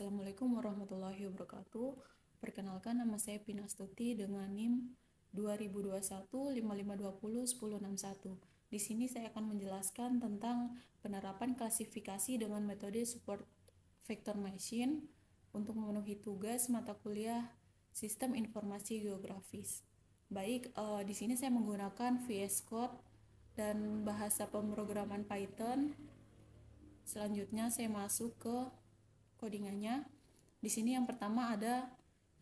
Assalamualaikum warahmatullahi wabarakatuh. Perkenalkan, nama saya Pina Astuti dengan NIM 2021 5520 1061. Di sini saya akan menjelaskan tentang penerapan klasifikasi dengan metode support vector machine untuk memenuhi tugas mata kuliah Sistem Informasi Geografis. Baik, di sini saya menggunakan VS Code dan bahasa pemrograman Python. Selanjutnya saya masuk ke codingannya. Di sini yang pertama ada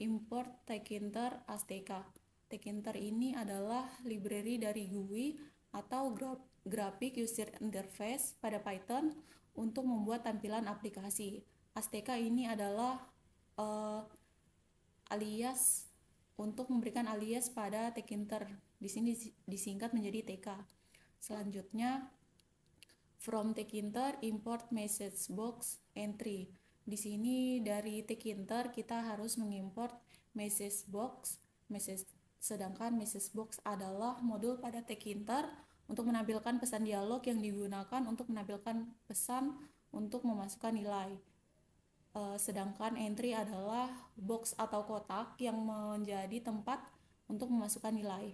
import Tkinter Azteca. Tkinter ini adalah library dari GUI atau Graphic User Interface pada Python untuk membuat tampilan aplikasi. Azteca ini adalah alias untuk memberikan alias pada Tkinter. Di sini disingkat menjadi TK. Selanjutnya from Tkinter import message box entry. Di sini dari Tkinter kita harus mengimport message box. Sedangkan message box adalah modul pada Tkinter untuk menampilkan pesan dialog yang digunakan untuk menampilkan pesan untuk memasukkan nilai. Sedangkan entry adalah box atau kotak yang menjadi tempat untuk memasukkan nilai.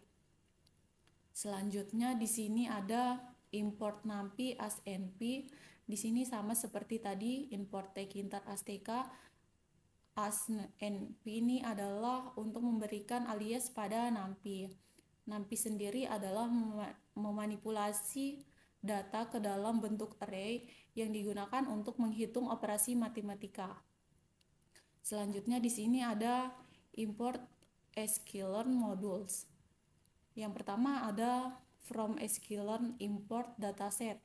Selanjutnya di sini ada import numpy as np. Di sini sama seperti tadi import Tkinter Azteca. As np ini adalah untuk memberikan alias pada numpy. Numpy sendiri adalah memanipulasi data ke dalam bentuk array yang digunakan untuk menghitung operasi matematika. Selanjutnya di sini ada import sklearn modules. Yang pertama ada from sklearn import dataset.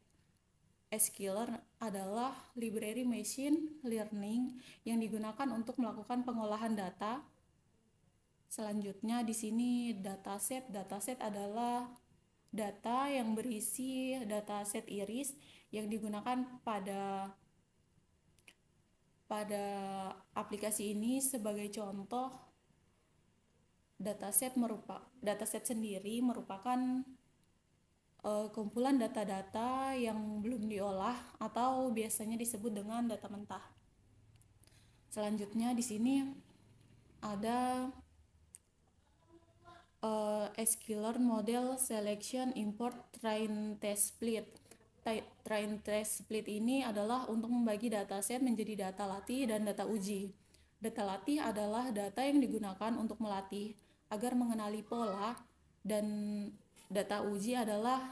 Sklearn adalah library machine learning yang digunakan untuk melakukan pengolahan data. Selanjutnya di sini dataset. Dataset adalah data yang berisi dataset iris yang digunakan pada aplikasi ini. Sebagai contoh, dataset sendiri merupakan kumpulan data-data yang belum diolah atau biasanya disebut dengan data mentah. Selanjutnya di sini ada sklearn model selection import train test split. Train test split ini adalah untuk membagi dataset menjadi data latih dan data uji. Data latih adalah data yang digunakan untuk melatih agar mengenali pola, dan data uji adalah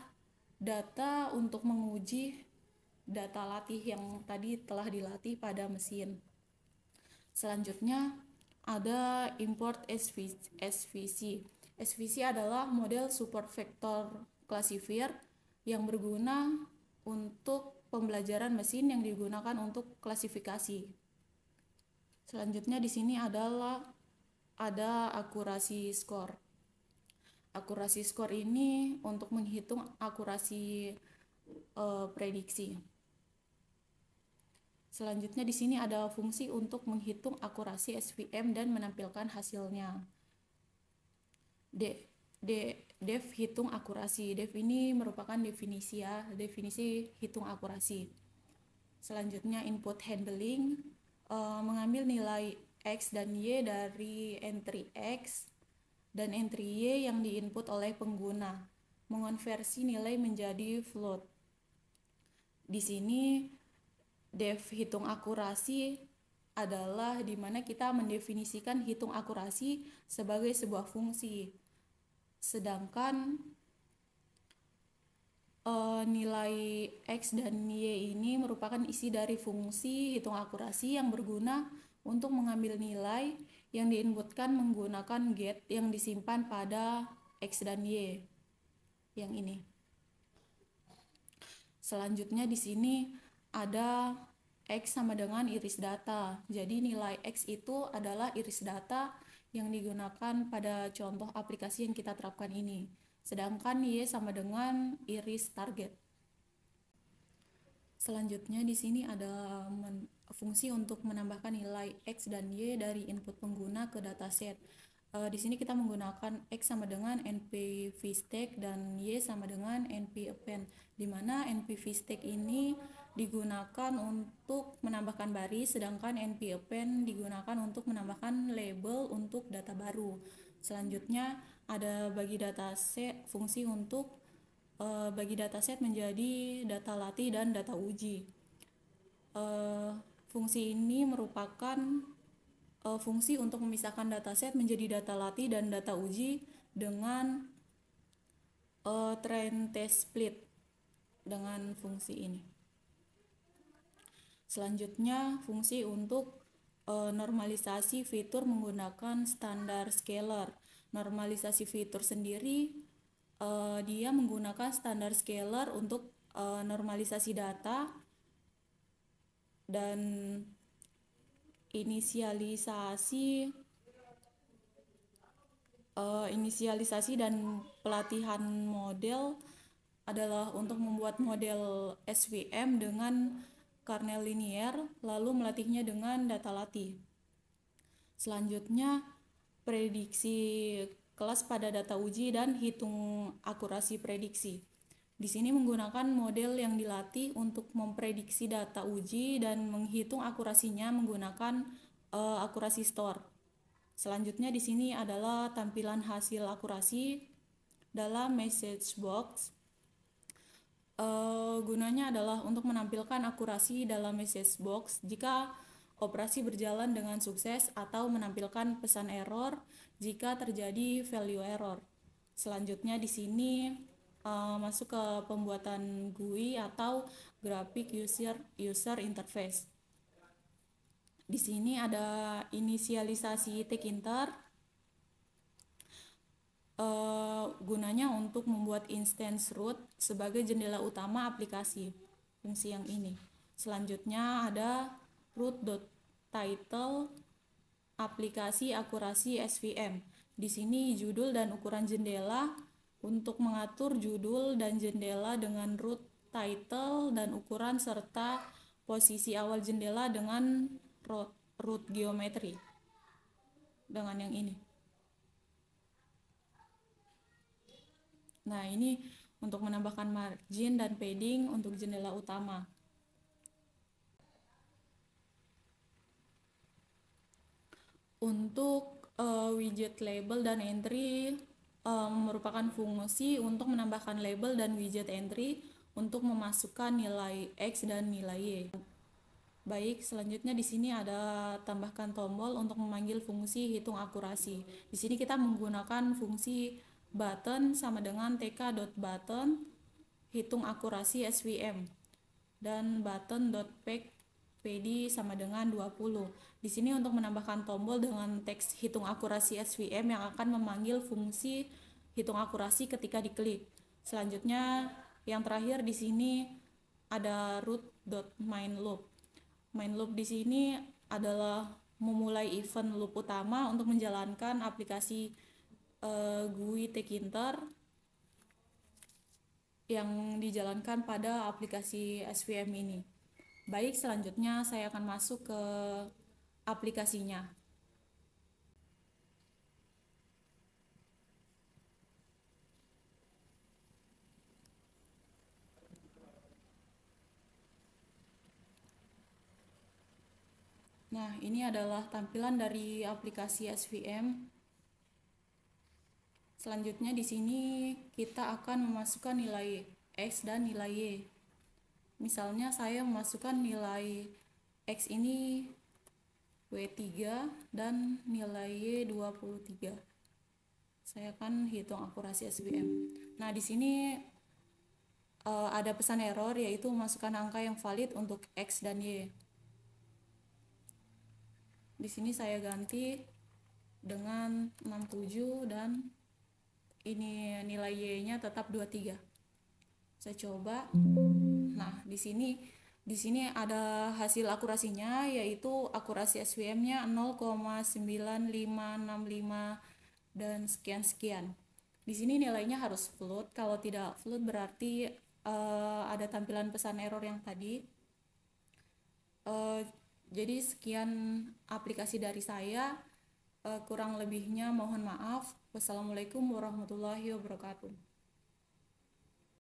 data untuk menguji data latih yang tadi telah dilatih pada mesin. Selanjutnya ada import SVC. SVC adalah model support vector classifier yang berguna untuk pembelajaran mesin yang digunakan untuk klasifikasi. Selanjutnya di sini ada akurasi skor. Akurasi skor ini untuk menghitung akurasi prediksi. Selanjutnya di sini ada fungsi untuk menghitung akurasi SVM dan menampilkan hasilnya. Def hitung akurasi. Def ini merupakan definisi hitung akurasi. Selanjutnya input handling, mengambil nilai X dan Y dari entry X dan entry Y yang diinput oleh pengguna, mengonversi nilai menjadi float. Di sini def hitung akurasi adalah di mana kita mendefinisikan hitung akurasi sebagai sebuah fungsi. Sedangkan nilai X dan Y ini merupakan isi dari fungsi hitung akurasi yang berguna untuk mengambil nilai yang diinputkan menggunakan get yang disimpan pada X dan Y yang ini. Selanjutnya di sini ada X sama dengan iris data. Jadi nilai X itu adalah iris data yang digunakan pada contoh aplikasi yang kita terapkan ini. Sedangkan Y sama dengan iris target. Selanjutnya di sini ada fungsi untuk menambahkan nilai X dan Y dari input pengguna ke dataset. Di sini kita menggunakan X sama dengan np vstack dan Y sama dengan np append, di mana np vstack ini digunakan untuk menambahkan baris, sedangkan npappend digunakan untuk menambahkan label untuk data baru. Selanjutnya ada bagi dataset, fungsi untuk bagi dataset menjadi data latih dan data uji. Fungsi ini merupakan fungsi untuk memisahkan dataset menjadi data latih dan data uji dengan train test split dengan fungsi ini. Selanjutnya fungsi untuk normalisasi fitur menggunakan standar scalar. Normalisasi fitur sendiri dia menggunakan standar scalar untuk normalisasi data dan inisialisasi dan pelatihan model adalah untuk membuat model SVM dengan kernel linier, lalu melatihnya dengan data latih. Selanjutnya, prediksi kelas pada data uji dan hitung akurasi prediksi. Di sini menggunakan model yang dilatih untuk memprediksi data uji dan menghitung akurasinya menggunakan akurasi store. Selanjutnya di sini adalah tampilan hasil akurasi dalam message box. Gunanya adalah untuk menampilkan akurasi dalam message box jika operasi berjalan dengan sukses atau menampilkan pesan error jika terjadi value error. Selanjutnya di sini masuk ke pembuatan GUI atau Graphic User Interface. Di sini ada inisialisasi tekinter. Gunanya untuk membuat instance root sebagai jendela utama aplikasi, fungsi yang ini. Selanjutnya ada root.title aplikasi akurasi SVM. Di sini judul dan ukuran jendela untuk mengatur judul dan jendela dengan root title dan ukuran serta posisi awal jendela dengan root geometri dengan yang ini. Nah, ini untuk menambahkan margin dan padding untuk jendela utama. Untuk widget label dan entry merupakan fungsi untuk menambahkan label dan widget entry untuk memasukkan nilai X dan nilai Y. Baik, selanjutnya di sini ada tambahkan tombol untuk memanggil fungsi hitung akurasi. Di sini kita menggunakan fungsi button sama dengan tk.button hitung akurasi SVM dan button.pd sama dengan 20. Di sini untuk menambahkan tombol dengan teks hitung akurasi SVM yang akan memanggil fungsi hitung akurasi ketika diklik. Selanjutnya yang terakhir di sini ada root.mainLoop. MainLoop di sini adalah memulai event loop utama untuk menjalankan aplikasi GUI tekinter yang dijalankan pada aplikasi SVM ini. Baik, selanjutnya saya akan masuk ke aplikasinya. Nah, ini adalah tampilan dari aplikasi SVM. Selanjutnya di sini kita akan memasukkan nilai X dan nilai Y. Misalnya saya memasukkan nilai X ini W3 dan nilai Y 23. Saya akan hitung akurasi SVM. Nah, di sini ada pesan error yaitu memasukkan angka yang valid untuk X dan Y. Di sini saya ganti dengan 67 dan ini nilai Y-nya tetap 23. Saya coba. Nah, di sini ada hasil akurasinya yaitu akurasi SVM-nya 0,9565 dan sekian-sekian. Di sini nilainya harus float. Kalau tidak float berarti ada tampilan pesan error yang tadi. Jadi sekian aplikasi dari saya. Kurang lebihnya mohon maaf. Wassalamualaikum warahmatullahi wabarakatuh.